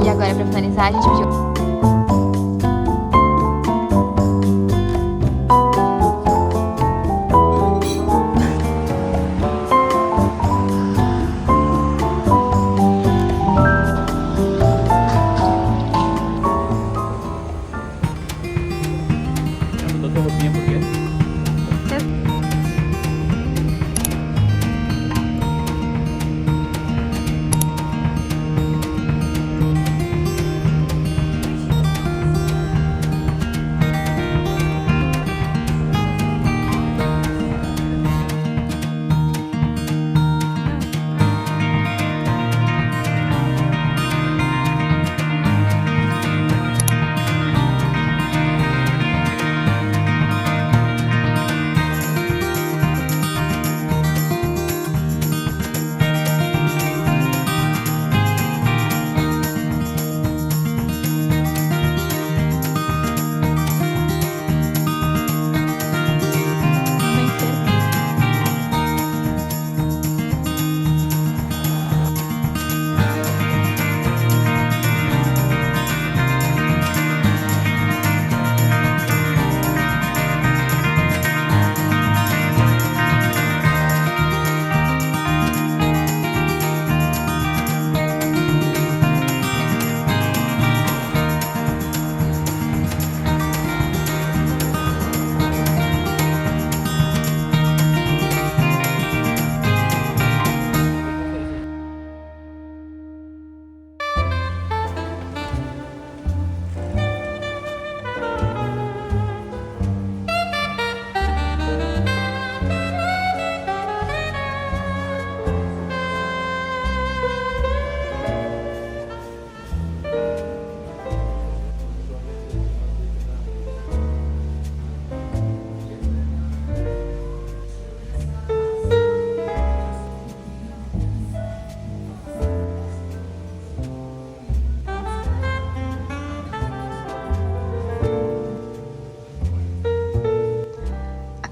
E agora, pra finalizar, a gente pediu...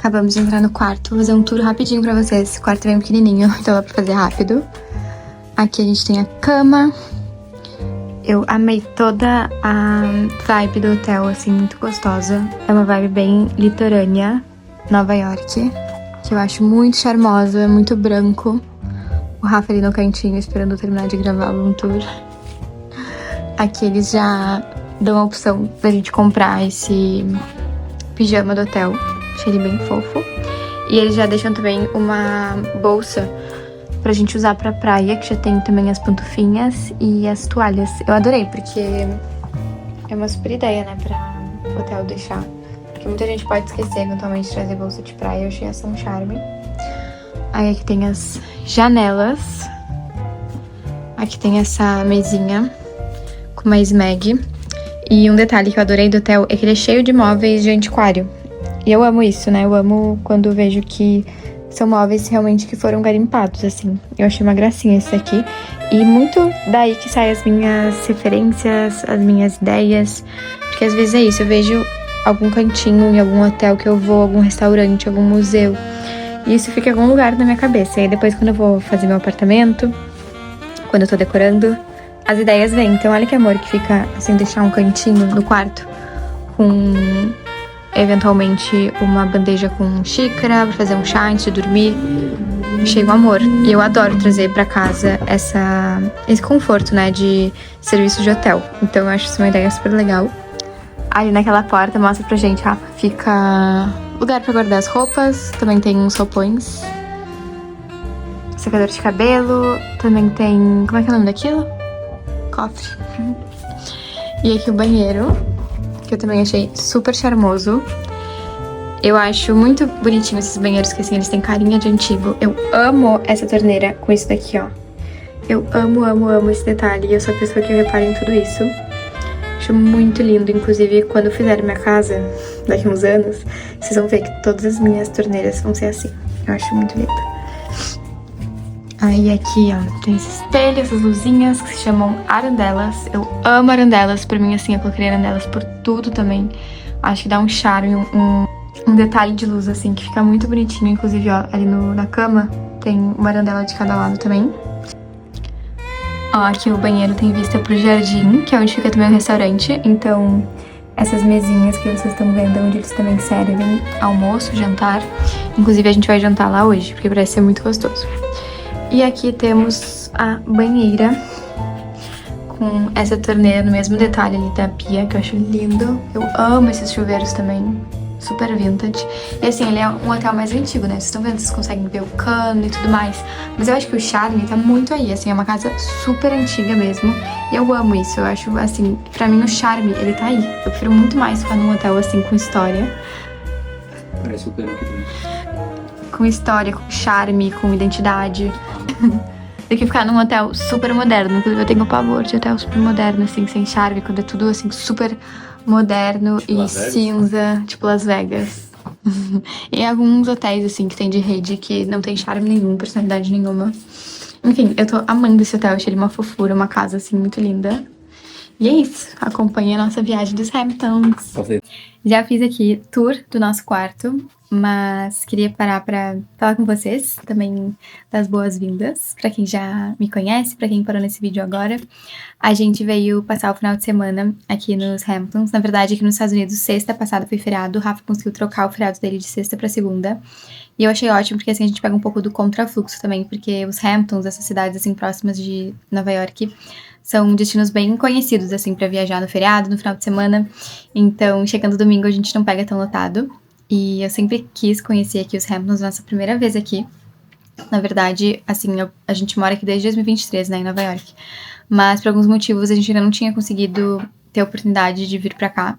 Acabamos de entrar no quarto, vou fazer um tour rapidinho pra vocês. Esse quarto é bem pequenininho, então dá pra fazer rápido. Aqui a gente tem a cama. Eu amei toda a vibe do hotel, assim, muito gostosa. É uma vibe bem litorânea, Nova York, que eu acho muito charmosa, é muito branco. O Rafa ali no cantinho esperando eu terminar de gravar o room tour. Aqui eles já dão a opção da gente comprar esse pijama do hotel. Achei ele bem fofo. E eles já deixam também uma bolsa pra gente usar pra praia, que já tem também as pantufinhas e as toalhas. Eu adorei, porque é uma super ideia, né, pra o hotel deixar. Porque muita gente pode esquecer eventualmente de trazer bolsa de praia. Eu achei essa um charme. Aí aqui tem as janelas. Aqui tem essa mesinha com uma snag. E um detalhe que eu adorei do hotel é que ele é cheio de móveis de antiquário. E eu amo isso, né? Eu amo quando vejo que são móveis realmente que foram garimpados, assim. Eu achei uma gracinha esse aqui. E muito daí que saem as minhas referências, as minhas ideias. Porque às vezes é isso, eu vejo algum cantinho em algum hotel que eu vou, algum restaurante, algum museu. E isso fica em algum lugar na minha cabeça. E aí depois quando eu vou fazer meu apartamento, quando eu tô decorando, as ideias vêm. Então olha que amor que fica, assim, deixar um cantinho no quarto com... eventualmente uma bandeja com xícara pra fazer um chá antes de dormir. Achei um amor. E eu adoro trazer pra casa esse conforto, né, de serviço de hotel. Então eu acho isso uma ideia super legal. Ali naquela porta, mostra pra gente, Rafa, fica lugar pra guardar as roupas. Também tem uns roupões. Secador de cabelo. Também tem... como é que é o nome daquilo? Cofre. E aqui o banheiro, que eu também achei super charmoso. Eu acho muito bonitinho esses banheiros, que assim, eles têm carinha de antigo. Eu amo essa torneira com isso daqui, ó. Eu amo, amo, amo esse detalhe. Eu sou a pessoa que repara em tudo isso. Acho muito lindo. Inclusive, quando eu fizer minha casa, daqui a uns anos, vocês vão ver que todas as minhas torneiras vão ser assim. Eu acho muito lindo. Aí aqui, ó, tem esse espelho, essas luzinhas que se chamam arandelas. Eu amo arandelas. Pra mim, assim, eu coloquei arandelas por tudo também. Acho que dá um charme, um detalhe de luz, assim, que fica muito bonitinho. Inclusive, ó, ali na cama tem uma arandela de cada lado também. Ó, aqui o banheiro tem vista pro jardim, que é onde fica também o restaurante. Então, essas mesinhas que vocês estão vendo, onde eles também servem almoço, jantar. Inclusive, a gente vai jantar lá hoje, porque parece ser muito gostoso. E aqui temos a banheira, com essa torneira no mesmo detalhe ali da pia, que eu acho lindo. Eu amo esses chuveiros também, super vintage. E assim, ele é um hotel mais antigo, né? Vocês estão vendo, vocês conseguem ver o cano e tudo mais. Mas eu acho que o charme tá muito aí, assim, é uma casa super antiga mesmo. E eu amo isso, eu acho, assim, pra mim o charme, ele tá aí. Eu prefiro muito mais ficar num hotel, assim, com história. Parece o cano aqui dentro. Com história, com charme, com identidade. Do que ficar num hotel super moderno. Inclusive, eu tenho pavor de hotel super moderno, assim, sem charme, quando é tudo, assim, super moderno tipo e cinza, tipo Las Vegas. E alguns hotéis, assim, que tem de rede que não tem charme nenhum, personalidade nenhuma. Enfim, eu tô amando esse hotel, achei ele uma fofura, uma casa, assim, muito linda. E é isso, acompanhe a nossa viagem dos Hamptons. Já fiz aqui tour do nosso quarto, mas queria parar pra falar com vocês, também das boas-vindas, pra quem já me conhece, pra quem parou nesse vídeo agora. A gente veio passar o final de semana aqui nos Hamptons, na verdade aqui nos Estados Unidos, sexta passada foi feriado, o Rafa conseguiu trocar o feriado dele de sexta pra segunda. E eu achei ótimo, porque assim a gente pega um pouco do contrafluxo também, porque os Hamptons, essas cidades assim próximas de Nova York, são destinos bem conhecidos, assim, pra viajar no feriado, no final de semana. Então, chegando domingo, a gente não pega tão lotado. E eu sempre quis conhecer aqui os Hamptons, nossa primeira vez aqui. Na verdade, assim, a gente mora aqui desde 2023, né, em Nova York. Mas, por alguns motivos, a gente ainda não tinha conseguido ter a oportunidade de vir pra cá.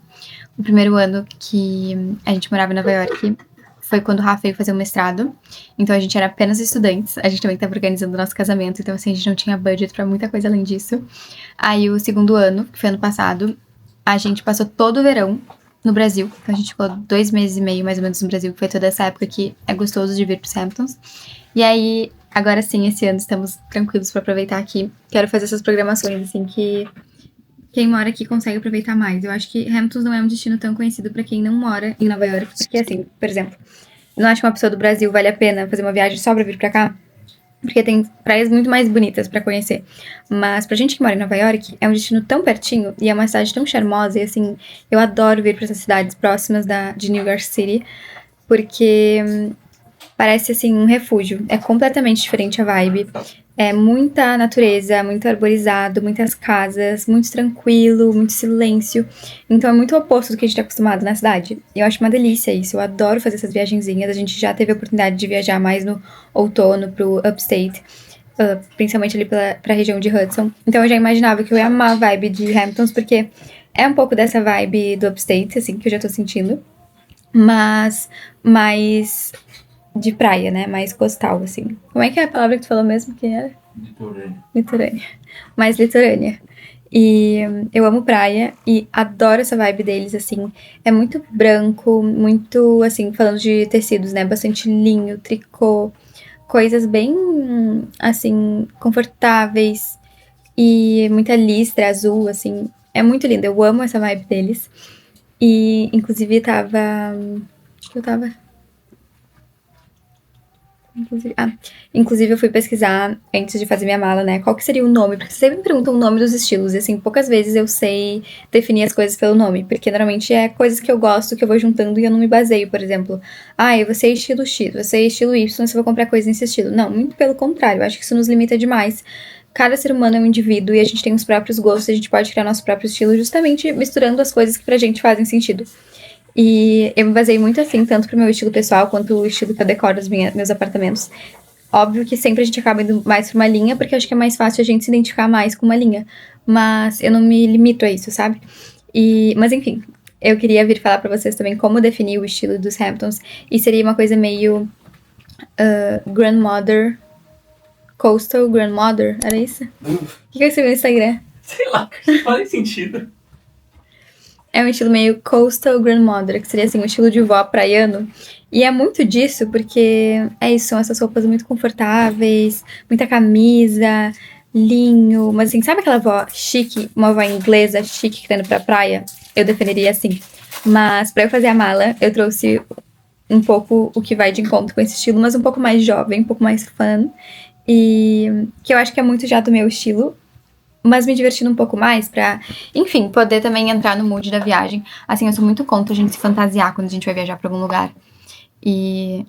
O primeiro ano que a gente morava em Nova York foi quando o Rafa veio fazer o mestrado. Então, a gente era apenas estudantes. A gente também estava organizando o nosso casamento. Então, assim, a gente não tinha budget pra muita coisa além disso. Aí, o segundo ano, que foi ano passado, a gente passou todo o verão no Brasil. Então, a gente ficou 2 meses e meio, mais ou menos, no Brasil. Que foi toda essa época que é gostoso de vir pros Hamptons. E aí, agora sim, esse ano estamos tranquilos pra aproveitar aqui. Quero fazer essas programações, assim, que quem mora aqui consegue aproveitar mais. Eu acho que Hamptons não é um destino tão conhecido pra quem não mora em Nova York. Porque, assim, por exemplo, eu não acho que uma pessoa do Brasil vale a pena fazer uma viagem só pra vir pra cá. Porque tem praias muito mais bonitas pra conhecer. Mas pra gente que mora em Nova York, é um destino tão pertinho e é uma cidade tão charmosa. E, assim, eu adoro vir pra essas cidades próximas de New York City. Porque parece, assim, um refúgio. É completamente diferente a vibe. É muita natureza, muito arborizado, muitas casas, muito tranquilo, muito silêncio. Então é muito oposto do que a gente tá acostumado na cidade. E eu acho uma delícia isso. Eu adoro fazer essas viagenzinhas. A gente já teve a oportunidade de viajar mais no outono pro Upstate. Principalmente ali pra região de Hudson. Então eu já imaginava que eu ia amar a vibe de Hamptons, porque é um pouco dessa vibe do Upstate, assim, que eu já tô sentindo. Mas mais de praia, né? Mais costal, assim. Como é que é a palavra que tu falou mesmo? Que era? Litorânea. Litorânea. Mais litorânea. E eu amo praia e adoro essa vibe deles, assim. É muito branco, muito, assim, falando de tecidos, né? Bastante linho, tricô, coisas bem, assim, confortáveis. E muita listra azul, assim. É muito lindo, eu amo essa vibe deles. E, inclusive, acho que eu tava... Inclusive, eu fui pesquisar antes de fazer minha mala, né? Qual que seria o nome? Porque sempre me perguntam o nome dos estilos. E, assim, poucas vezes eu sei definir as coisas pelo nome. Porque, normalmente, é coisas que eu gosto, que eu vou juntando e eu não me baseio. Por exemplo, eu vou ser estilo X, vou ser estilo Y, se eu vou comprar coisa nesse estilo. Não, muito pelo contrário. Eu acho que isso nos limita demais. Cada ser humano é um indivíduo e a gente tem os próprios gostos. A gente pode criar nosso próprio estilo justamente misturando as coisas que pra gente fazem sentido. E eu me baseei muito assim, tanto pro meu estilo pessoal, quanto o estilo que eu decoro meus apartamentos. Óbvio que sempre a gente acaba indo mais pra uma linha, porque eu acho que é mais fácil a gente se identificar mais com uma linha. Mas eu não me limito a isso, sabe? Mas enfim, eu queria vir falar pra vocês também como definir o estilo dos Hamptons. E seria uma coisa meio grandmother, coastal grandmother, era isso? O que eu escrevi no Instagram? Sei lá, faz sentido. É um estilo meio coastal grandmother, que seria assim, um estilo de vó praiano. E é muito disso, porque é isso, são essas roupas muito confortáveis, muita camisa, linho, mas assim, sabe aquela vó chique, uma vó inglesa chique que tá indo pra praia? Eu definiria assim. Mas pra eu fazer a mala, eu trouxe um pouco o que vai de encontro com esse estilo, mas um pouco mais jovem, um pouco mais fun. E que eu acho que é muito já do meu estilo. mas me divertindo um pouco mais pra, enfim, poder também entrar no mood da viagem. Assim, eu sou muito contra a gente se fantasiar quando a gente vai viajar pra algum lugar. E...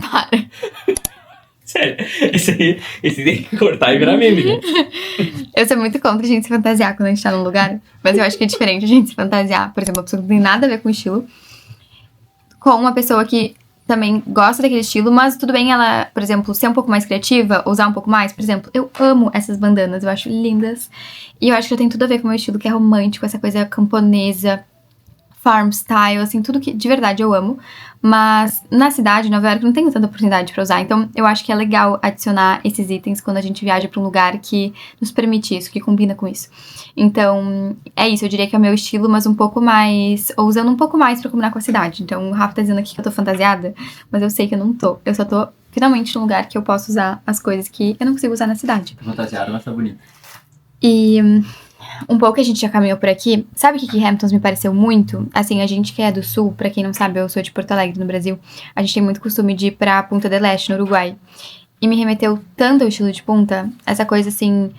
Para. Sério, esse tem que cortar e virar meme, né? Eu sou muito contra a gente se fantasiar quando a gente tá num lugar, mas eu acho que é diferente a gente se fantasiar. Por exemplo, uma pessoa que não tem nada a ver com o estilo, com uma pessoa que também gosta daquele estilo, mas tudo bem ela, por exemplo, ser um pouco mais criativa, usar um pouco mais. Por exemplo, eu amo essas bandanas, eu acho lindas. E eu acho que tem tudo a ver com o meu estilo, que é romântico, essa coisa camponesa, farm style, assim, tudo que de verdade eu amo. Mas na cidade, em Nova York, não tenho tanta oportunidade pra usar. Então eu acho que é legal adicionar esses itens quando a gente viaja pra um lugar que nos permite isso, que combina com isso. Então é isso, eu diria que é o meu estilo, mas um pouco mais, ou usando um pouco mais pra combinar com a cidade. Então o Rafa tá dizendo aqui que eu tô fantasiada, mas eu sei que eu não tô. Eu só tô finalmente num lugar que eu posso usar as coisas que eu não consigo usar na cidade. Tá fantasiado, mas tá bonito. E um pouco que a gente já caminhou por aqui. Sabe o que Hamptons me pareceu muito? Assim, a gente que é do sul, pra quem não sabe, eu sou de Porto Alegre, no Brasil. A gente tem muito costume de ir pra Punta del Este, no Uruguai. E me remeteu tanto ao estilo de Punta. Essa coisa, assim,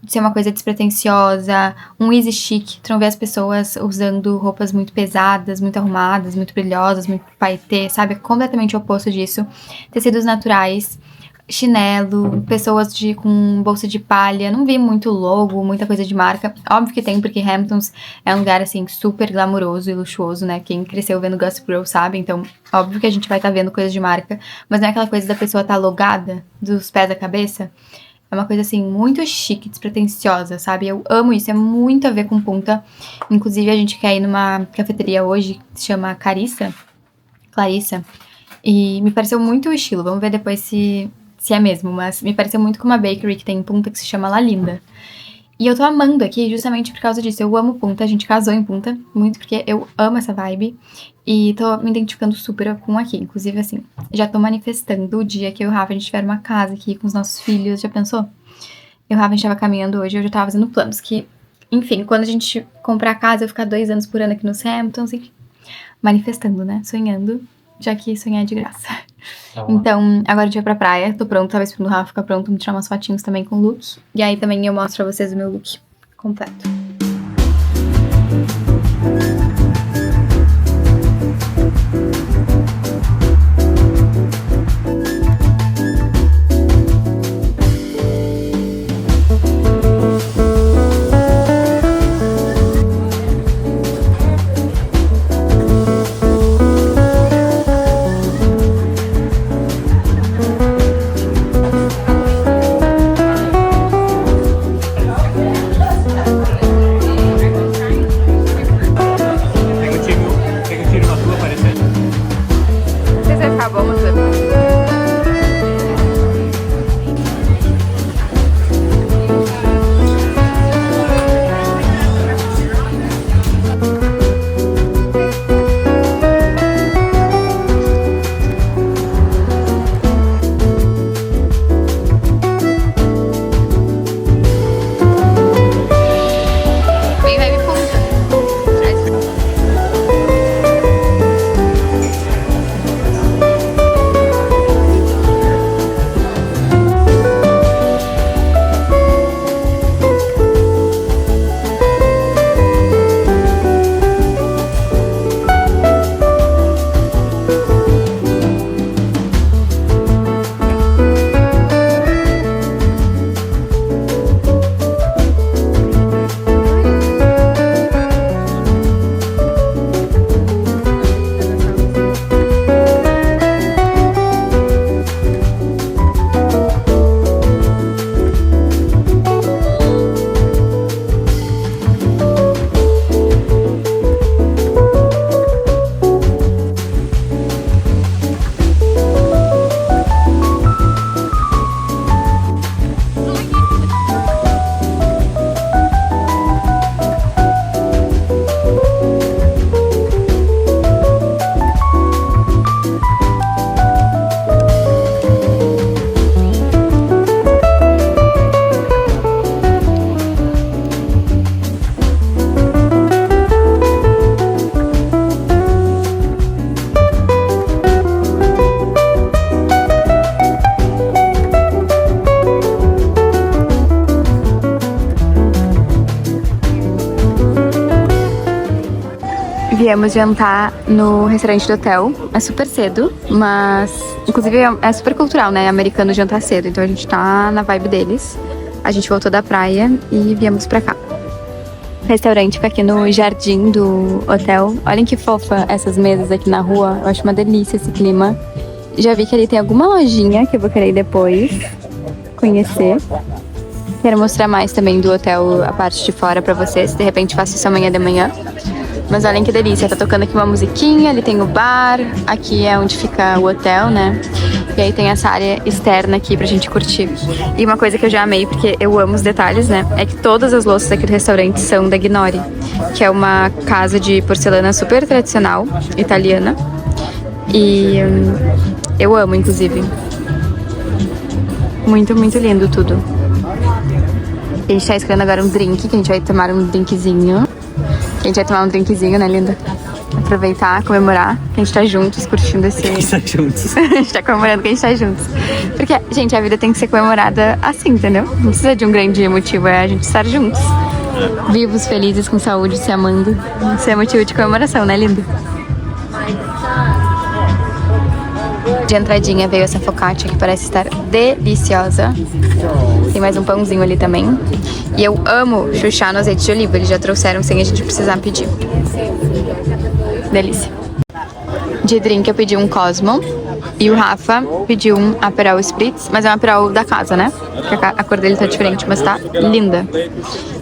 de ser uma coisa despretensiosa, um easy chic. Tu não vê as pessoas usando roupas muito pesadas, muito arrumadas, muito brilhosas, muito paetê, sabe? Completamente o oposto disso. Tecidos naturais, chinelo, pessoas com bolsa de palha. Não vi muito logo, muita coisa de marca. Óbvio que tem, porque Hamptons é um lugar, assim, super glamouroso e luxuoso, né? Quem cresceu vendo Gossip Girl sabe, então óbvio que a gente vai estar vendo coisas de marca, mas não é aquela coisa da pessoa estar logada dos pés à cabeça. É uma coisa, assim, muito chique, despretensiosa, sabe? Eu amo isso, é muito a ver com Punta. Inclusive, a gente quer ir numa cafeteria hoje, que se chama Clarissa, e me pareceu muito o estilo. Vamos ver depois se é mesmo, mas me pareceu muito com uma bakery que tem em Punta que se chama La Linda. E eu tô amando aqui justamente por causa disso. Eu amo Punta, a gente casou em Punta, muito porque eu amo essa vibe. E tô me identificando super com aqui. Inclusive, assim, já tô manifestando o dia que eu e o Rafa, a gente tiver uma casa aqui com os nossos filhos. Já pensou? Eu e o Rafa, a gente tava caminhando hoje, eu já tava fazendo planos que, enfim, quando a gente comprar a casa, eu ficar 2 anos por ano aqui nos Hamptons, enfim. Manifestando, né? Sonhando, já que sonhar é de graça. Então, agora a gente vai pra praia. Tô pronta, tava esperando o Rafa ficar pronto, me tirar umas fotinhos também com o look. E aí também eu mostro pra vocês o meu look completo. Viemos jantar no restaurante do hotel. É super cedo, mas inclusive é super cultural, né? Americano jantar cedo, então a gente tá na vibe deles. A gente voltou da praia e viemos pra cá. O restaurante fica aqui no jardim do hotel. Olhem que fofa essas mesas aqui na rua. Eu acho uma delícia esse clima. Já vi que ali tem alguma lojinha que eu vou querer ir depois conhecer. Quero mostrar mais também do hotel, a parte de fora pra vocês. De repente faço isso amanhã de manhã. Mas olhem que delícia, tá tocando aqui uma musiquinha, ali tem o bar, aqui é onde fica o hotel, né? E aí tem essa área externa aqui pra gente curtir. E uma coisa que eu já amei, porque eu amo os detalhes, né? É que todas as louças aqui do restaurante são da Gnori, que é uma casa de porcelana super tradicional, italiana. E eu amo, inclusive. Muito, muito lindo tudo. A gente tá escolhendo agora um drink, que a gente vai tomar um drinkzinho. A gente vai tomar um drinkzinho, né, linda? Aproveitar, comemorar que a gente tá juntos, curtindo esse... A gente tá juntos. A gente tá comemorando que a gente tá juntos. Porque, gente, a vida tem que ser comemorada assim, entendeu? Não precisa de um grande motivo, é a gente estar juntos. Vivos, felizes, com saúde, se amando. Isso é motivo de comemoração, né, linda? De entradinha veio essa focaccia que parece estar deliciosa. Tem mais um pãozinho ali também. E eu amo chuchar no azeite de oliva. Eles já trouxeram sem a gente precisar pedir. Delícia. De drink eu pedi um Cosmo. E o Rafa pediu um Aperol Spritz. Mas é um Aperol da casa, né? Porque a cor dele tá diferente, mas tá linda.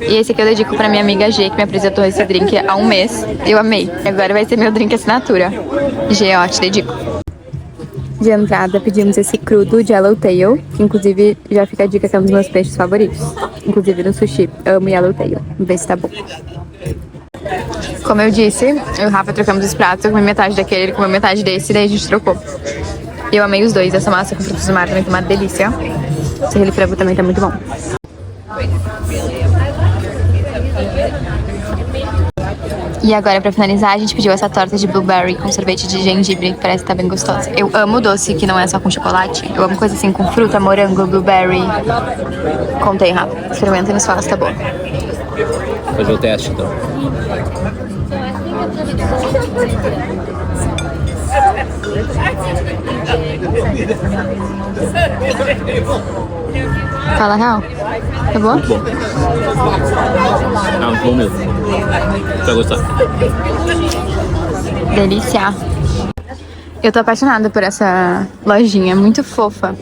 E esse aqui eu dedico pra minha amiga G, que me apresentou esse drink há um mês. Eu amei. Agora vai ser meu drink assinatura. G, ó, te dedico. De entrada, pedimos esse crudo Yellowtail, que inclusive já fica a dica que é um dos meus peixes favoritos. Inclusive no sushi, amo Yellowtail. Vamos ver se tá bom. Como eu disse, eu e o Rafa trocamos os pratos, eu comi metade daquele, ele comeu metade desse, e daí a gente trocou. Eu amei os dois, essa massa com frutos do mar também tá uma delícia. Esse aquele frango também tá muito bom. E agora, pra finalizar, a gente pediu essa torta de blueberry com sorvete de gengibre, que parece que tá bem gostosa. Eu amo doce que não é só com chocolate. Eu amo coisa assim com fruta, morango, blueberry. Contei, Rafa. Experimenta e nos fala se tá boa. Vou fazer o teste, então. Fala real. Tá boa? Muito bom. Ah, muito bom mesmo. Vai gostar. Delícia. Eu tô apaixonada por essa lojinha, muito fofa.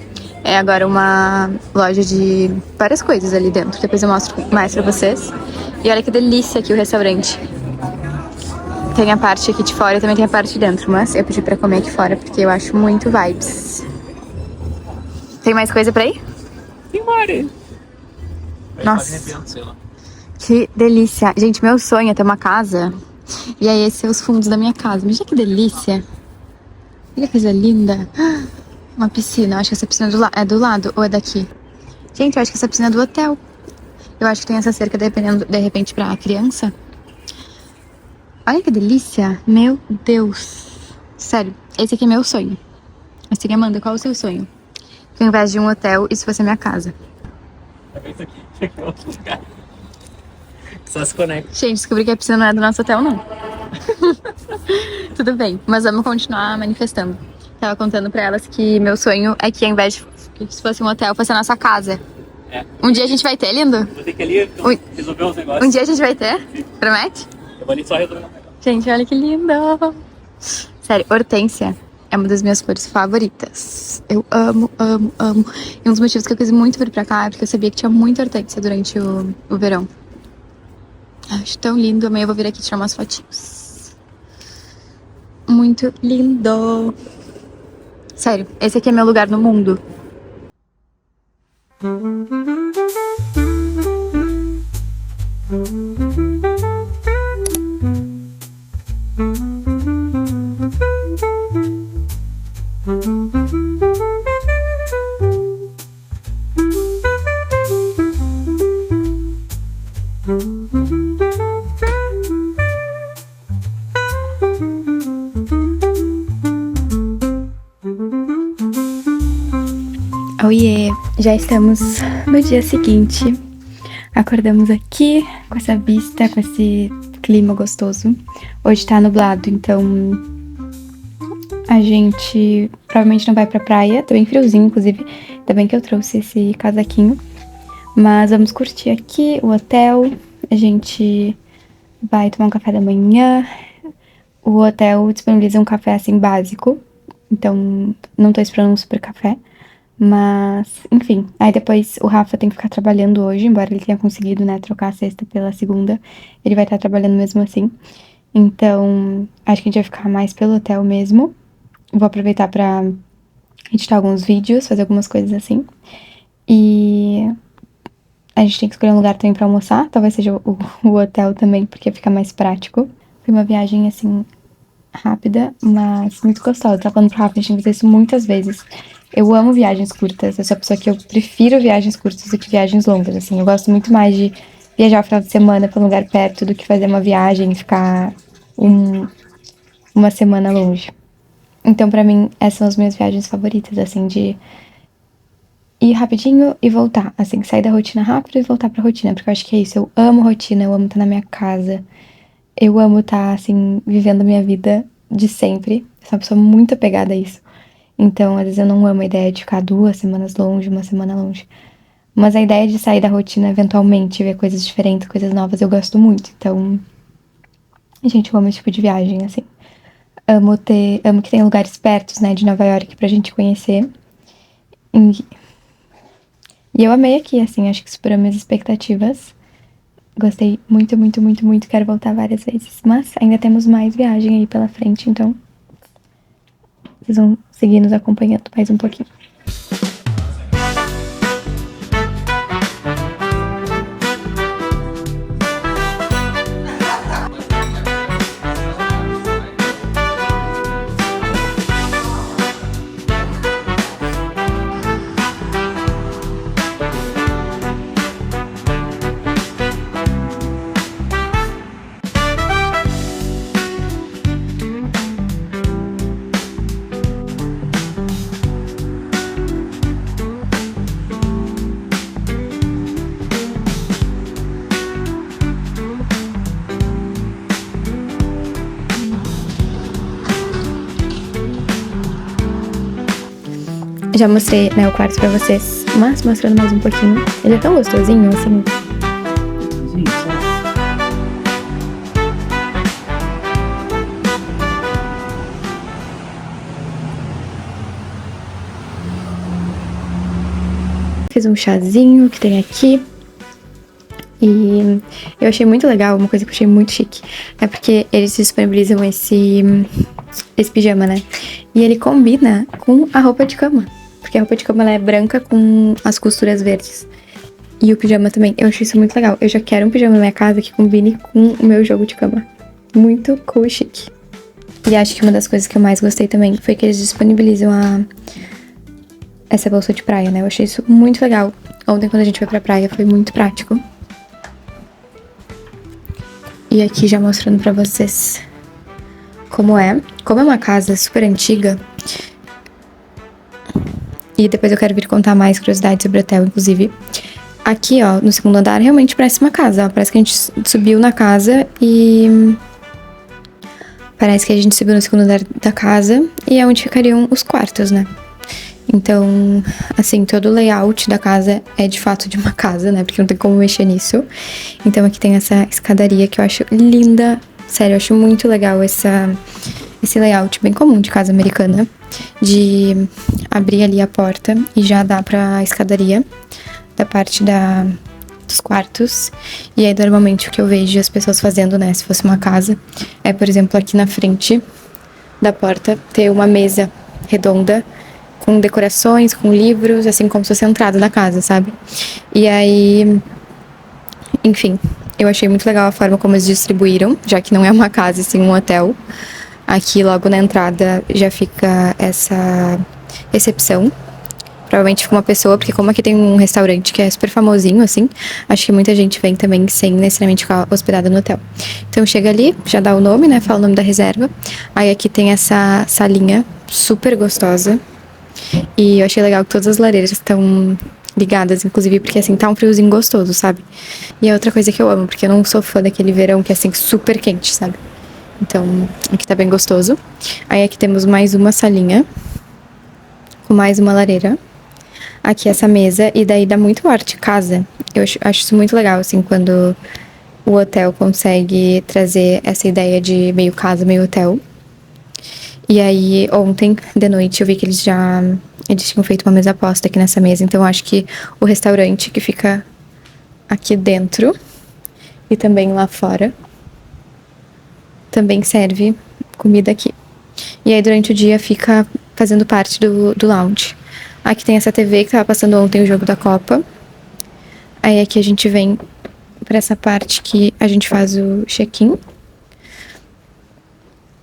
É agora uma loja de várias coisas ali dentro. Depois eu mostro mais pra vocês. E olha que delícia aqui o restaurante. Tem a parte aqui de fora e também tem a parte de dentro. Mas eu pedi pra comer aqui fora porque eu acho muito vibes. Tem mais coisa pra ir? Tem várias. Nossa, que delícia. Gente, meu sonho é ter uma casa. E aí esses são os fundos da minha casa. Mas olha que delícia. Olha que coisa linda. Uma piscina. Acho que essa piscina é do lado ou é daqui? Gente, eu acho que essa piscina é do hotel. Eu acho que tem essa cerca dependendo, de repente, pra criança. Olha que delícia. Meu Deus. Sério, esse aqui é meu sonho. Assim, Amanda, qual é o seu sonho? Que ao invés de um hotel, isso fosse a minha casa. Isso aqui. Só se conecta. Gente, descobri que a piscina não é do nosso hotel, não. Tudo bem, mas vamos continuar manifestando. Tava contando pra elas que meu sonho é que ao invés de que se fosse um hotel, fosse a nossa casa. É. Um dia a gente vai ter, lindo? Vou ter que ali resolver os negócios. Um dia a gente vai ter? Promete? Eu vou ali só resolver. Gente, olha que lindo! Sério, hortênsia é uma das minhas cores favoritas. Eu amo, amo, amo. E um dos motivos que eu quis muito vir pra cá é porque eu sabia que tinha muita hortênsia durante o verão. Acho tão lindo. Amanhã eu vou vir aqui tirar umas fotinhos. Muito lindo. Sério, esse aqui é meu lugar no mundo. Oiê, já estamos no dia seguinte. Acordamos aqui com essa vista, com esse clima gostoso. Hoje tá nublado, então a gente provavelmente não vai pra praia. Tá bem friozinho, inclusive. Ainda bem que eu trouxe esse casaquinho. Mas vamos curtir aqui o hotel. A gente vai tomar um café da manhã. O hotel disponibiliza um café assim básico. Então não tô esperando um super café. Mas, enfim. Aí depois o Rafa tem que ficar trabalhando hoje. Embora ele tenha conseguido, né, trocar a sexta pela segunda. Ele vai estar trabalhando mesmo assim. Então acho que a gente vai ficar mais pelo hotel mesmo. Vou aproveitar pra editar alguns vídeos, fazer algumas coisas assim. E a gente tem que escolher um lugar também pra almoçar. Talvez seja o hotel também, porque fica mais prático. Foi uma viagem, assim, rápida, mas muito gostosa. Tava falando pro Rafa, a gente tem que fazer isso muitas vezes. Eu amo viagens curtas. Eu sou a pessoa que eu prefiro viagens curtas do que viagens longas, assim. Eu gosto muito mais de viajar no final de semana pra um lugar perto do que fazer uma viagem e ficar uma semana longe. Então, pra mim, essas são as minhas viagens favoritas, assim, de ir rapidinho e voltar, assim, sair da rotina rápido e voltar pra rotina, porque eu acho que é isso, eu amo rotina, eu amo estar na minha casa, eu amo estar, assim, vivendo a minha vida de sempre, eu sou uma pessoa muito apegada a isso, então, às vezes eu não amo a ideia de ficar 2 semanas longe, uma semana longe, mas a ideia de sair da rotina, eventualmente, ver coisas diferentes, coisas novas, eu gosto muito, então, gente, eu amo esse tipo de viagem, assim. Amo que tem lugares perto, né, de Nova York pra gente conhecer. E eu amei aqui, assim, acho que superou minhas expectativas. Gostei muito, muito, muito, muito. Quero voltar várias vezes. Mas ainda temos mais viagem aí pela frente, então vocês vão seguir nos acompanhando mais um pouquinho. Já mostrei, né, o quarto pra vocês, mas mostrando mais um pouquinho. Ele é tão gostosinho, assim. Fiz um chazinho que tem aqui. E eu achei muito legal, uma coisa que eu achei muito chique. É porque eles disponibilizam esse pijama, né? E ele combina com a roupa de cama. Porque a roupa de cama ela é branca com as costuras verdes. E o pijama também. Eu achei isso muito legal. Eu já quero um pijama na minha casa que combine com o meu jogo de cama. Muito cool e chique. E acho que uma das coisas que eu mais gostei também foi que eles disponibilizam essa bolsa de praia, né? Eu achei isso muito legal. Ontem, quando a gente foi pra praia, foi muito prático. E aqui já mostrando pra vocês como é. Como é uma casa super antiga. E depois eu quero vir contar mais curiosidades sobre o hotel, inclusive. Aqui, ó, no segundo andar, realmente parece uma casa, ó. Parece que a gente subiu na casa e... Parece que a gente subiu no segundo andar da casa e é onde ficariam os quartos, né? Então, assim, todo o layout da casa é de fato de uma casa, né? Porque não tem como mexer nisso. Então aqui tem essa escadaria que eu acho linda. Sério, eu acho muito legal esse layout bem comum de casa americana. De abrir ali a porta e já dá pra escadaria da parte dos quartos. E aí, normalmente, o que eu vejo as pessoas fazendo, né? Se fosse uma casa, é, por exemplo, aqui na frente da porta, ter uma mesa redonda com decorações, com livros, assim como se fosse a entrada da casa, sabe? E aí, enfim, eu achei muito legal a forma como eles distribuíram, já que não é uma casa, e sim um hotel. Aqui, logo na entrada, já fica essa recepção. Provavelmente fica uma pessoa, porque como aqui tem um restaurante que é super famosinho, assim, acho que muita gente vem também sem necessariamente ficar hospedada no hotel. Então chega ali, já dá o nome, né, fala o nome da reserva. Aí aqui tem essa salinha super gostosa. E eu achei legal que todas as lareiras estão ligadas, inclusive, porque assim, tá um friozinho gostoso, sabe? E é outra coisa que eu amo, porque eu não sou fã daquele verão que é assim, super quente, sabe? Então, aqui tá bem gostoso. Aí aqui temos mais uma salinha, com mais uma lareira. Aqui essa mesa, e daí dá muito ar de casa. Eu acho isso muito legal, assim, quando o hotel consegue trazer essa ideia de meio casa, meio hotel. E aí, ontem de noite, eu vi que eles tinham feito uma mesa aposta aqui nessa mesa. Então, eu acho que o restaurante que fica aqui dentro e também lá fora também serve comida aqui. E aí, durante o dia, fica fazendo parte do lounge. Aqui tem essa TV que tava passando ontem o jogo da Copa. Aí aqui a gente vem pra essa parte que a gente faz o check-in.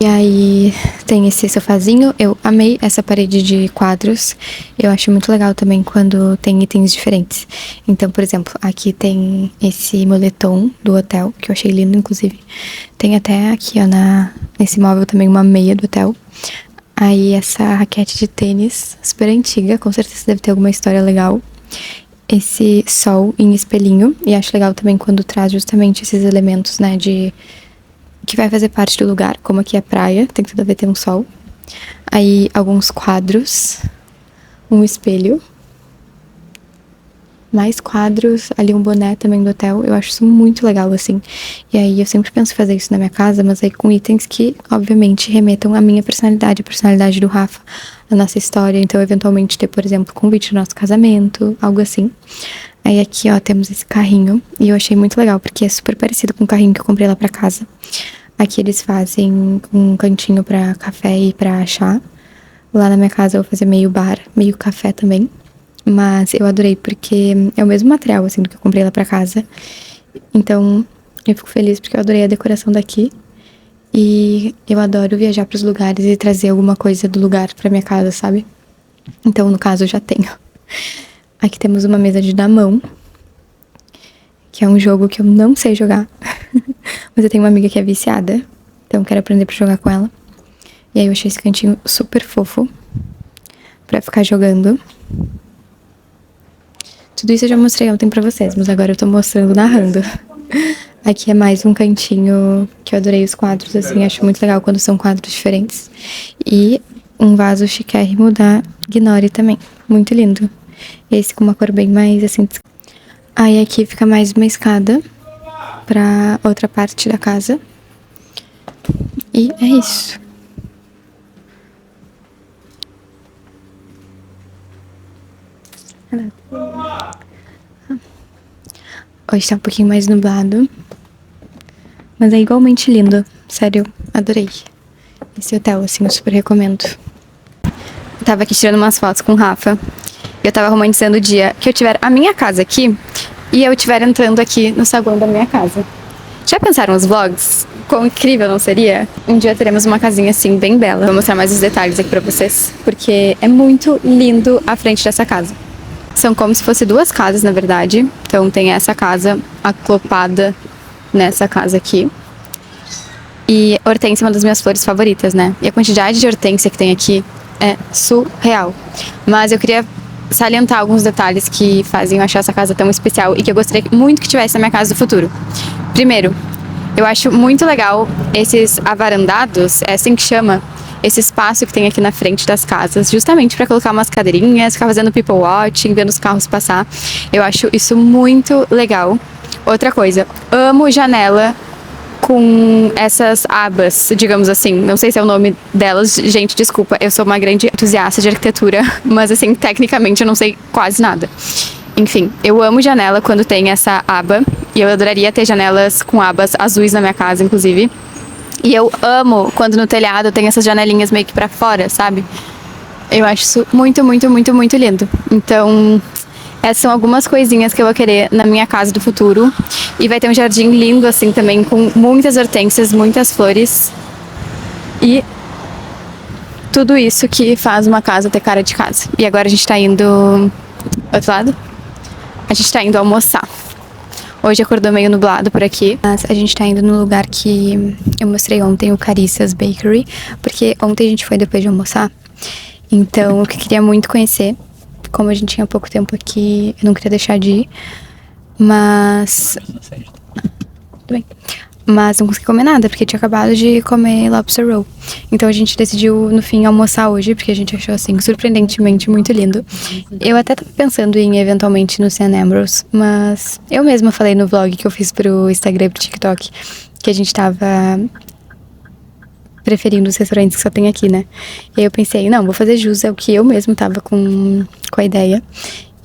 E aí tem esse sofazinho. Eu amei essa parede de quadros. Eu acho muito legal também quando tem itens diferentes. Então, por exemplo, aqui tem esse moletom do hotel, que eu achei lindo, inclusive. Tem até aqui, ó, nesse móvel também uma meia do hotel. Aí essa raquete de tênis, super antiga, com certeza deve ter alguma história legal. Esse sol em espelhinho, e acho legal também quando traz justamente esses elementos, né, que vai fazer parte do lugar, como aqui é praia, tem tudo a ver ter um sol. Aí alguns quadros, um espelho, mais quadros, ali um boné também do hotel. Eu acho isso muito legal, assim. E aí eu sempre penso em fazer isso na minha casa, mas aí com itens que, obviamente, remetam à minha personalidade, a personalidade do Rafa, a nossa história. Então, eventualmente, ter, por exemplo, convite do nosso casamento, algo assim. Aí aqui, ó, temos esse carrinho. E eu achei muito legal, porque é super parecido com o carrinho que eu comprei lá pra casa. Aqui eles fazem um cantinho pra café e pra chá. Lá na minha casa eu vou fazer meio bar, meio café também. Mas eu adorei porque é o mesmo material, assim, do que eu comprei lá pra casa. Então, eu fico feliz porque eu adorei a decoração daqui. E eu adoro viajar pros lugares e trazer alguma coisa do lugar pra minha casa, sabe? Então, no caso, eu já tenho. Aqui temos uma mesa de damão, que é um jogo que eu não sei jogar. Mas eu tenho uma amiga que é viciada, então eu quero aprender pra jogar com ela. E aí eu achei esse cantinho super fofo pra ficar jogando. Tudo isso eu já mostrei ontem pra vocês, mas agora eu tô mostrando narrando. Aqui é mais um cantinho que eu adorei os quadros, assim, acho muito legal quando são quadros diferentes. E um vaso chiquérrimo da Gnori também, muito lindo. Esse com uma cor bem mais, assim... Aí aqui fica mais uma escada pra outra parte da casa. E é isso. Hoje tá um pouquinho mais nublado, mas é igualmente lindo. Sério, adorei esse hotel, assim, eu super recomendo. Eu tava aqui tirando umas fotos com o Rafa. Eu tava romantizando o dia que eu tiver a minha casa aqui e eu estiver entrando aqui no saguão da minha casa. Já pensaram os vlogs? Quão incrível não seria? Um dia teremos uma casinha assim, bem bela. Vou mostrar mais os detalhes aqui pra vocês, porque é muito lindo a frente dessa casa. São como se fossem duas casas, na verdade. Então tem essa casa aclopada nessa casa aqui. E hortênsia é uma das minhas flores favoritas, né? E a quantidade de hortênsia que tem aqui é surreal. Mas eu queria salientar alguns detalhes que fazem eu achar essa casa tão especial e que eu gostaria muito que tivesse na minha casa do futuro. Primeiro, eu acho muito legal esses avarandados, é assim que chama, esse espaço que tem aqui na frente das casas, justamente para colocar umas cadeirinhas, ficar fazendo people watching, vendo os carros passar. Eu acho isso muito legal. Outra coisa, amo janela com essas abas, digamos assim. Não sei se é o nome delas, gente, desculpa. Eu sou uma grande entusiasta de arquitetura, mas assim, tecnicamente eu não sei quase nada. Enfim, eu amo janela quando tem essa aba, e eu adoraria ter janelas com abas azuis na minha casa, inclusive. E eu amo quando no telhado tem essas janelinhas meio que pra fora, sabe? Eu acho isso muito, muito, muito, muito lindo. Então, essas são algumas coisinhas que eu vou querer na minha casa do futuro. E vai ter um jardim lindo assim também, com muitas hortênsias, muitas flores. E tudo isso que faz uma casa ter cara de casa. E agora a gente tá indo... Outro lado? A gente tá indo almoçar. Hoje acordou meio nublado por aqui, mas a gente tá indo no lugar que eu mostrei ontem, o Carissas Bakery, porque ontem a gente foi depois de almoçar. Então eu queria muito conhecer, como a gente tinha pouco tempo aqui, eu não queria deixar de ir. Mas... Tudo bem. Mas não consegui comer nada, porque tinha acabado de comer lobster roll. Então a gente decidiu, no fim, almoçar hoje, porque a gente achou, assim, surpreendentemente muito lindo. Eu até tava pensando em, eventualmente, no St. Ambrose, mas eu mesma falei no vlog que eu fiz pro Instagram e pro TikTok que a gente tava preferindo os restaurantes que só tem aqui, né? E aí eu pensei, não, vou fazer jus ao que eu mesma tava com a ideia.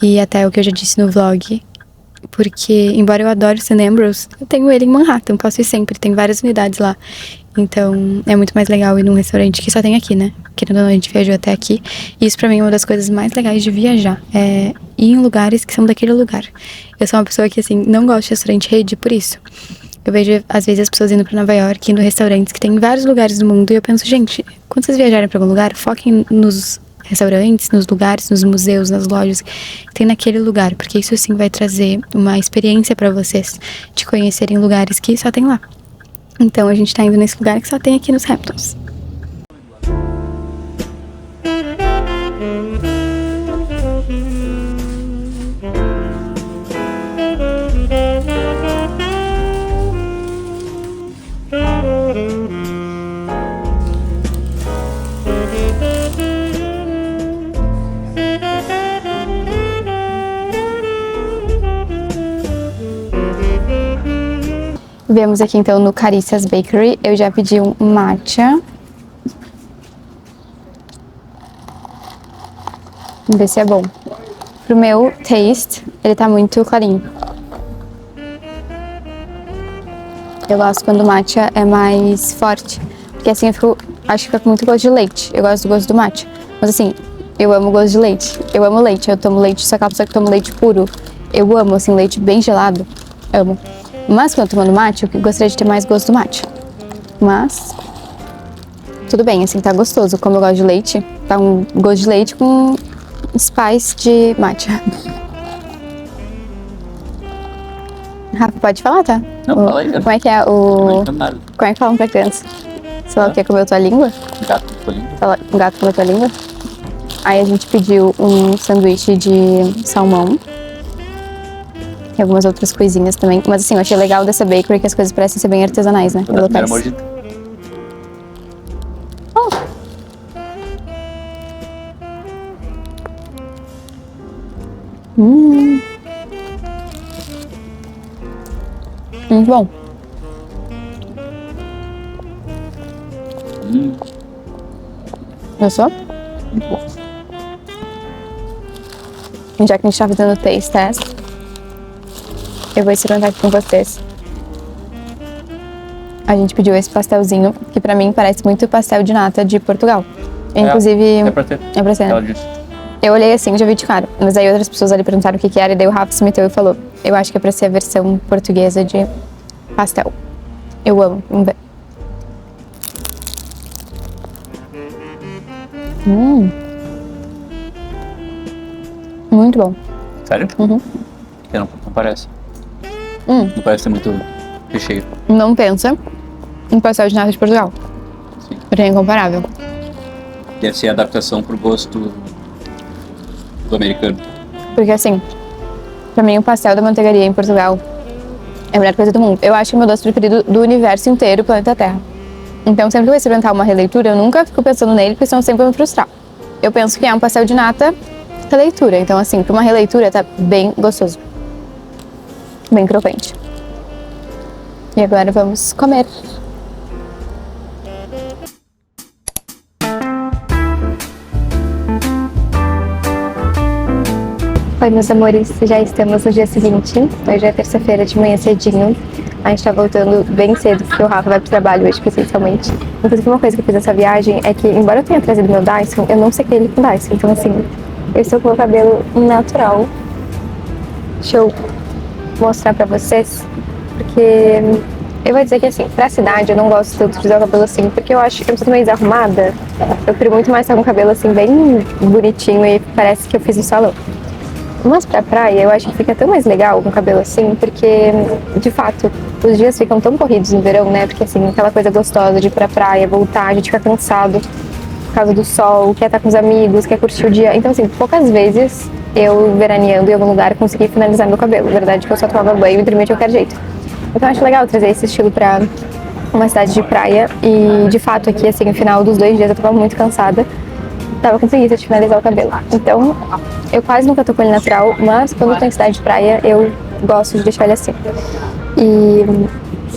E até o que eu já disse no vlog, porque, embora eu adore o St. Ambrose, eu tenho ele em Manhattan, posso ir sempre, tem várias unidades lá. Então, é muito mais legal ir num restaurante que só tem aqui, né? Querendo ou não, a gente viajou até aqui. E isso pra mim é uma das coisas mais legais de viajar, é ir em lugares que são daquele lugar. Eu sou uma pessoa que, assim, não gosta de restaurante rede por isso. Eu vejo, às vezes, as pessoas indo pra Nova York, indo em restaurantes que tem em vários lugares do mundo, e eu penso, gente, quando vocês viajarem pra algum lugar, foquem nos restaurantes, nos lugares, nos museus, nas lojas que tem naquele lugar, porque isso sim vai trazer uma experiência pra vocês de conhecerem lugares que só tem lá. Então a gente tá indo nesse lugar que só tem aqui nos Hamptons. Viemos aqui então no Caricia's Bakery. Eu já pedi um matcha. Vamos ver se é bom. Pro meu taste, ele tá muito clarinho. Eu gosto quando o matcha é mais forte, porque assim acho que fica com muito gosto de leite. Eu gosto do gosto do matcha. Mas assim, eu amo gosto de leite. Eu amo leite. Eu tomo leite, sou aquela pessoa que toma leite puro. Eu amo, assim, leite bem gelado. Amo. Mas quando eu tô tomando matcha, eu gostaria de ter mais gosto do matcha. Mas tudo bem, assim, tá gostoso. Como eu gosto de leite, tá um gosto de leite com spice de matcha. Rafa, pode falar, tá? Não, fala aí. Como é que é o... Como é que falam pra criança? Sei lá o que, comeu tua língua? Gato com tua língua. Um gato comeu tua língua? Aí a gente pediu um sanduíche de salmão. E algumas outras coisinhas também. Mas assim, eu achei legal dessa bakery que as coisas parecem ser bem artesanais, né? Vou dar a primeira mordida. Oh. Muito bom. Gostou? Muito bom. Já que a gente tá fazendo o taste test, eu vou experimentar aqui com vocês. A gente pediu esse pastelzinho, que pra mim parece muito pastel de nata de Portugal. Inclusive... É pra ter. É pra ser, né? Ela disse. Eu olhei assim, já vi de cara. Mas aí outras pessoas ali perguntaram o que era, e daí o Rafa se meteu e falou: eu acho que é pra ser a versão portuguesa de pastel. Eu amo. Vamos ver. Muito bom. Sério? Uhum. Não parece. Não parece ser muito recheio. Não pensa em pastel de nata de Portugal. Sim. É incomparável. Deve ser a adaptação pro gosto do americano. Porque assim, pra mim o pastel da manteigaria em Portugal é a melhor coisa do mundo. Eu acho que é o meu doce preferido do universo inteiro, planeta Terra. Então sempre que eu vou experimentar uma releitura, eu nunca fico pensando nele, porque senão sempre vou me frustrar. Eu penso que é um pastel de nata releitura. Então assim, pra uma releitura tá bem gostoso. Bem crocante. E agora vamos comer. Oi, meus amores, já estamos no dia seguinte. Hoje é terça-feira de manhã cedinho. A gente tá voltando bem cedo, porque o Rafa vai pro trabalho hoje, presencialmente. Inclusive, uma coisa que eu fiz nessa viagem é que, embora eu tenha trazido meu Dyson, eu não sequei ele com Dyson. Então, assim, eu estou com o meu cabelo natural. Deixa eu mostrar pra vocês, porque eu vou dizer que, assim, pra cidade eu não gosto tanto de usar o cabelo assim, porque eu acho que eu me sinto meio desarrumada. Eu prefiro muito mais estar com o cabelo, assim, bem bonitinho e parece que eu fiz no salão. Mas pra praia, eu acho que fica tão mais legal com o cabelo assim, porque, de fato, os dias ficam tão corridos no verão, né? Porque, assim, aquela coisa gostosa de ir pra praia, voltar, a gente fica cansado. por causa do sol, quer estar com os amigos, quer curtir o dia. Então, assim, poucas vezes eu, veraneando em algum lugar, consegui finalizar meu cabelo. Na verdade, que eu só tomava banho e dormia de qualquer jeito. Então, eu acho legal trazer esse estilo pra uma cidade de praia. E, de fato, aqui, assim, no final dos 2 dias eu tava muito cansada. Tava com preguiça de finalizar o cabelo. Então, eu quase nunca tô com ele natural, mas quando eu tô em cidade de praia, eu gosto de deixar ele assim. E,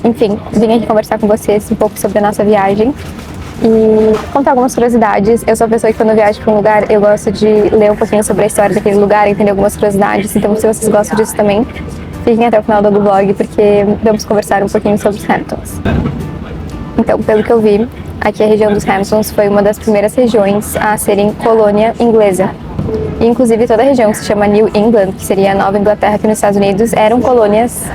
enfim, vim aqui conversar com vocês um pouco sobre a nossa viagem e contar algumas curiosidades. Eu sou a pessoa que quando eu viajo para um lugar, eu gosto de ler um pouquinho sobre a história daquele lugar, entender algumas curiosidades. Então, se vocês gostam disso também, fiquem até o final do vlog, porque vamos conversar um pouquinho sobre os Hamptons. Então, pelo que eu vi, aqui a região dos Hamptons foi uma das primeiras regiões a serem colônia inglesa. E, inclusive, toda a região que se chama New England, que seria a Nova Inglaterra aqui nos Estados Unidos, eram colônias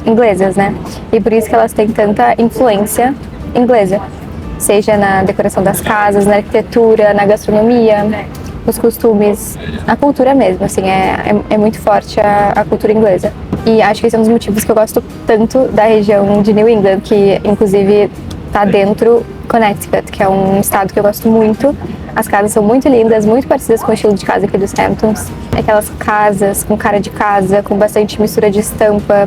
inglesas, né? E por isso que elas têm tanta influência inglesa. Seja na decoração das casas, na arquitetura, na gastronomia, nos costumes, na cultura mesmo, assim, é muito forte a cultura inglesa. E acho que esse é um dos motivos que eu gosto tanto da região de New England, que inclusive tá dentro Connecticut, que é um estado que eu gosto muito. As casas são muito lindas, muito parecidas com o estilo de casa aqui dos Hamptons. Aquelas casas com cara de casa, com bastante mistura de estampa,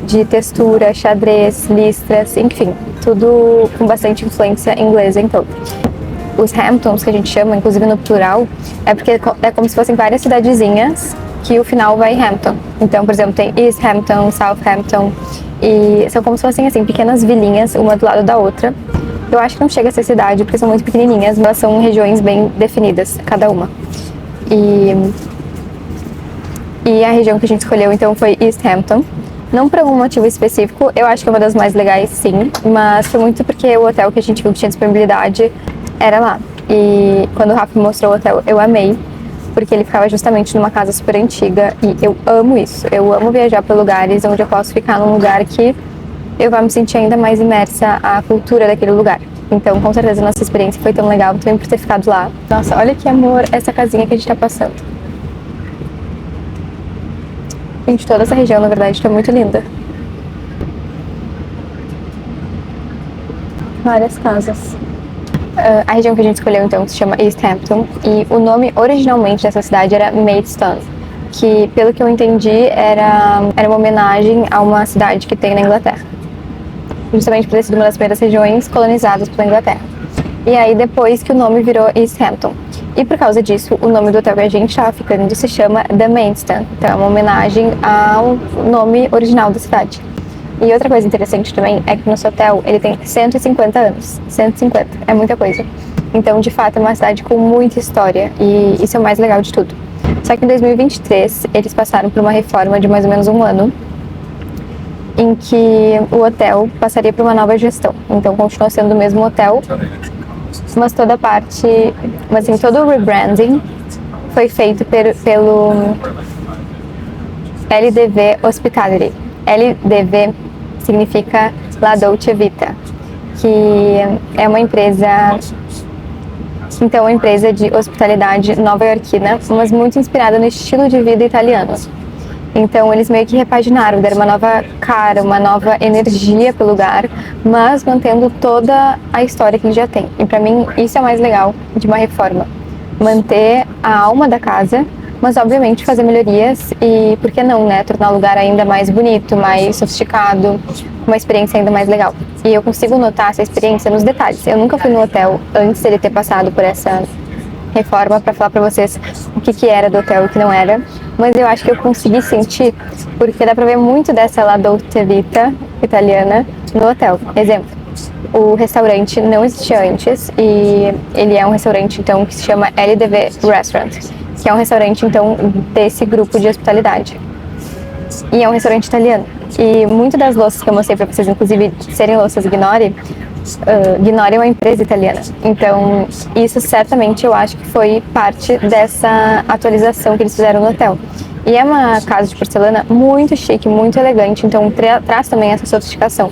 de textura, xadrez, listras, enfim, tudo com bastante influência inglesa então. Os Hamptons, que a gente chama, inclusive no plural, é porque é como se fossem várias cidadezinhas que o final vai em Hampton. Então, por exemplo, tem East Hampton, Southampton, e são como se fossem, assim, pequenas vilinhas, uma do lado da outra. Eu acho que não chega a ser cidade, porque são muito pequenininhas, mas são regiões bem definidas, cada uma. E a região que a gente escolheu, então, foi East Hampton. Não por algum motivo específico, eu acho que é uma das mais legais, sim, mas foi muito porque o hotel que a gente viu que tinha disponibilidade era lá. E quando o Rafa me mostrou o hotel, eu amei, porque ele ficava justamente numa casa super antiga e eu amo isso. Eu amo viajar para lugares onde eu posso ficar num lugar que eu vá me sentir ainda mais imersa à cultura daquele lugar. Então, com certeza, nossa experiência foi tão legal também por ter ficado lá. Nossa, olha que amor essa casinha que a gente tá passando. Gente, toda essa região, na verdade, tá muito linda. Várias casas. A região que a gente escolheu, então, se chama East Hampton, e o nome originalmente dessa cidade era Maidstone, que, pelo que eu entendi, era uma homenagem a uma cidade que tem na Inglaterra, justamente por ter sido uma das primeiras regiões colonizadas pela Inglaterra. E aí, depois que o nome virou East Hampton. E por causa disso, o nome do hotel que a gente estava ficando se chama The Maidstone, então é uma homenagem ao nome original da cidade. E outra coisa interessante também é que nosso hotel, ele tem 150 anos. 150, é muita coisa. Então, de fato, é uma cidade com muita história e isso é o mais legal de tudo. Só que em 2023, eles passaram por uma reforma de mais ou menos um ano, em que o hotel passaria por uma nova gestão. Então, continua sendo o mesmo hotel, mas toda a parte, mas assim, todo o rebranding foi feito pelo LDV Hospitality. LDV significa La Dolce Vita, que é uma empresa, então, uma empresa de hospitalidade nova-iorquina, mas muito inspirada no estilo de vida italiano. Então, eles meio que repaginaram, deram uma nova cara, uma nova energia pro lugar, mas mantendo toda a história que ele já tem. E pra mim, isso é o mais legal de uma reforma. Manter a alma da casa, mas obviamente fazer melhorias e, por que não, né, tornar o lugar ainda mais bonito, mais sofisticado, uma experiência ainda mais legal. E eu consigo notar essa experiência nos detalhes. Eu nunca fui no hotel antes dele ter passado por essa reforma para falar para vocês o que era do hotel e o que não era, mas eu acho que eu consegui sentir, porque dá para ver muito dessa La Dolce Vita italiana no hotel. Exemplo, o restaurante não existia antes e ele é um restaurante então que se chama LDV Restaurant, que é um restaurante então desse grupo de hospitalidade. E é um restaurante italiano. E muitas das louças que eu mostrei para vocês, inclusive serem louças Gnori, Gnori é uma empresa italiana. Então, isso certamente eu acho que foi parte dessa atualização que eles fizeram no hotel. E é uma casa de porcelana muito chique, muito elegante, então traz também essa sofisticação.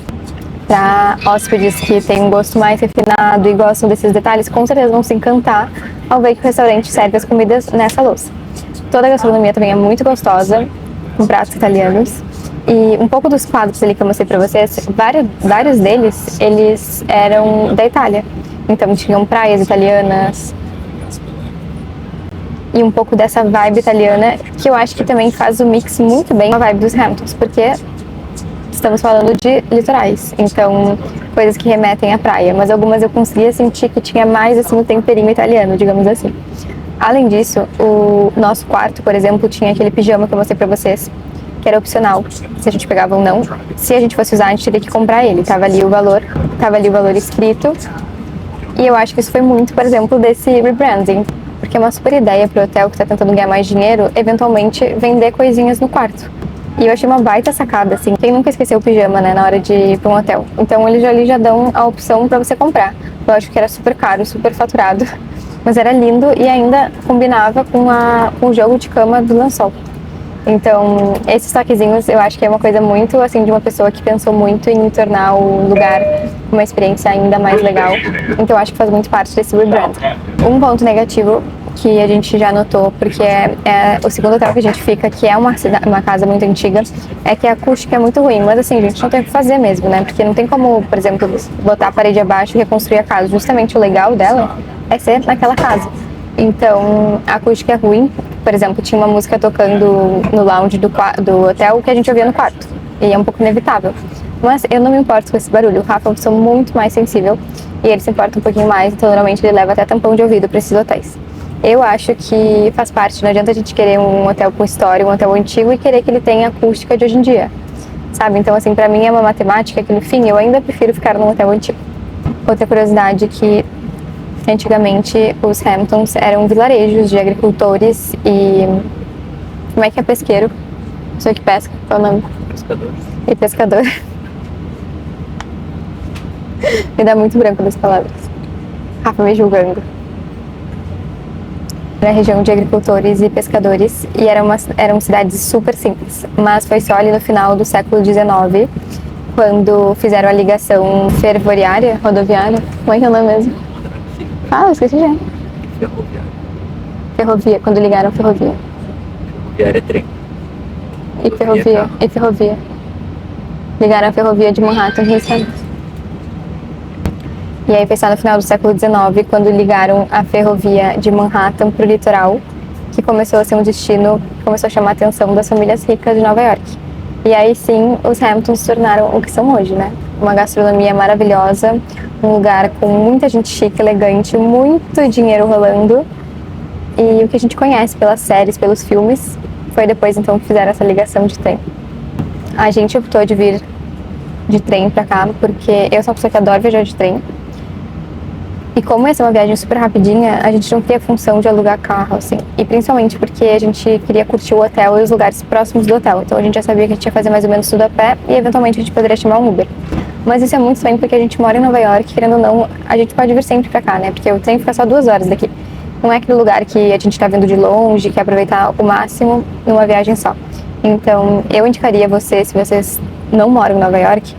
Para hóspedes que têm um gosto mais refinado e gostam desses detalhes, com certeza vão se encantar ao ver que o restaurante serve as comidas nessa louça. Toda a gastronomia também é muito gostosa, com pratos italianos. E um pouco dos quadros ali que eu mostrei pra vocês, vários deles, eles eram da Itália. Então tinham praias italianas e um pouco dessa vibe italiana, que eu acho que também faz o mix muito bem com a vibe dos Hamptons, porque estamos falando de litorais, então coisas que remetem à praia, mas algumas eu conseguia sentir que tinha mais assim um temperinho italiano, digamos assim. Além disso, o nosso quarto, por exemplo, tinha aquele pijama que eu mostrei pra vocês, que era opcional, se a gente pegava ou não. Se a gente fosse usar, a gente teria que comprar ele, tava ali o valor escrito. E eu acho que isso foi muito, por exemplo, desse rebranding, porque é uma super ideia pro hotel que tá tentando ganhar mais dinheiro, eventualmente vender coisinhas no quarto. E eu achei uma baita sacada, assim. Quem nunca esqueceu o pijama, né, na hora de ir pra um hotel? Então eles ali já dão a opção pra você comprar. Lógico que era super caro, super faturado, mas era lindo e ainda combinava com o jogo de cama do lençol. Então, esses toquezinhos eu acho que é uma coisa muito, assim, de uma pessoa que pensou muito em tornar o lugar uma experiência ainda mais legal. Então, eu acho que faz muito parte desse rebrand. Um ponto negativo que a gente já notou, porque é o segundo hotel que a gente fica, que é uma casa muito antiga, é que a acústica é muito ruim. Mas, assim, a gente não tem o que fazer mesmo, né? Porque não tem como, por exemplo, botar a parede abaixo e reconstruir a casa. Justamente o legal dela é ser naquela casa. Então, a acústica é ruim. Por exemplo, tinha uma música tocando no lounge do hotel que a gente ouvia no quarto. E é um pouco inevitável. Mas eu não me importo com esse barulho. O Rafa é uma pessoa muito mais sensível e ele se importa um pouquinho mais. Então, normalmente, ele leva até tampão de ouvido para esses hotéis. Eu acho que faz parte. Não adianta a gente querer um hotel com história, um hotel antigo e querer que ele tenha acústica de hoje em dia. Sabe? Então, assim, pra mim é uma matemática que, no fim, eu ainda prefiro ficar num hotel antigo. Outra curiosidade que antigamente os Hamptons eram vilarejos de agricultores e... Como é que é pesqueiro? Pessoa que pesca, qual é o nome? Pescador. E pescador. Me dá muito branco das palavras. Rafa me julgando. Era região de agricultores e pescadores e eram cidades super simples. Mas foi só ali no final do século XIX, quando fizeram a ligação rodoviária. Como é que é o nome mesmo? Ah, eu esqueci já. Ferrovia, quando ligaram ferrovia. Ferroviária é trem. E ferrovia. Ligaram a ferrovia de Manhattan e Estados. E aí foi só no final do século XIX, quando ligaram a ferrovia de Manhattan para o litoral, que começou a ser um destino, começou a chamar a atenção das famílias ricas de Nova York. E aí sim, os Hamptons se tornaram o que são hoje, né? Uma gastronomia maravilhosa, um lugar com muita gente chique, elegante, muito dinheiro rolando. E o que a gente conhece pelas séries, pelos filmes, foi depois então que fizeram essa ligação de trem. A gente optou de vir de trem pra cá, porque eu sou uma pessoa que adora viajar de trem. E como essa é uma viagem super rapidinha, a gente não queria função de alugar carro, assim. E principalmente porque a gente queria curtir o hotel e os lugares próximos do hotel. Então a gente já sabia que a gente ia fazer mais ou menos tudo a pé e eventualmente a gente poderia chamar um Uber. Mas isso é muito bem porque a gente mora em Nova York, querendo ou não, a gente pode vir sempre pra cá, né? Porque o trem fica só 2 horas daqui. Não é aquele lugar que a gente tá vendo de longe, que quer aproveitar o máximo numa viagem só. Então eu indicaria vocês, se vocês não moram em Nova York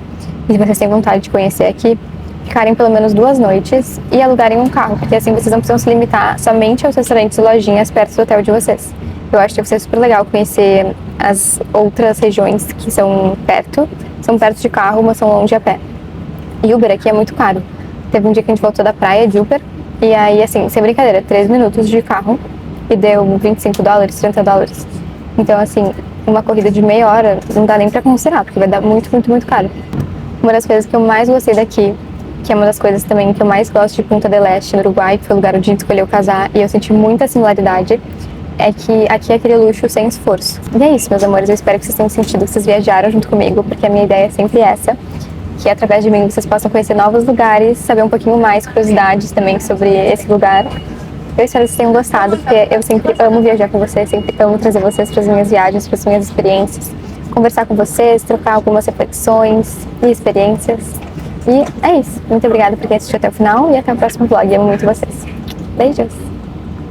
e se vocês têm vontade de conhecer aqui, ficarem pelo menos 2 noites e alugarem um carro, porque assim vocês não precisam se limitar somente aos restaurantes e lojinhas perto do hotel de vocês. Eu acho que vai ser super legal conhecer as outras regiões que são perto de carro, mas são longe a pé. E Uber aqui é muito caro. Teve um dia que a gente voltou da praia de Uber, e aí assim, sem brincadeira, 3 minutos de carro e deu $25, $30. Então assim, uma corrida de meia hora não dá nem pra considerar, porque vai dar muito, muito, muito caro. Uma das coisas que eu mais gostei daqui, que é uma das coisas também que eu mais gosto de Punta del Este, no Uruguai, que foi o lugar onde a gente escolheu casar, e eu senti muita similaridade, é que aqui é aquele luxo sem esforço. E é isso, meus amores, eu espero que vocês tenham sentido que vocês viajaram junto comigo, porque a minha ideia é sempre essa, que através de mim vocês possam conhecer novos lugares, saber um pouquinho mais, curiosidades também sobre esse lugar. Eu espero que vocês tenham gostado, porque eu sempre amo viajar com vocês, sempre amo trazer vocês para as minhas viagens, para as minhas experiências, conversar com vocês, trocar algumas reflexões e experiências. E é isso. Muito obrigada por ter assistido até o final e até o próximo vlog. Eu amo muito vocês. Beijos!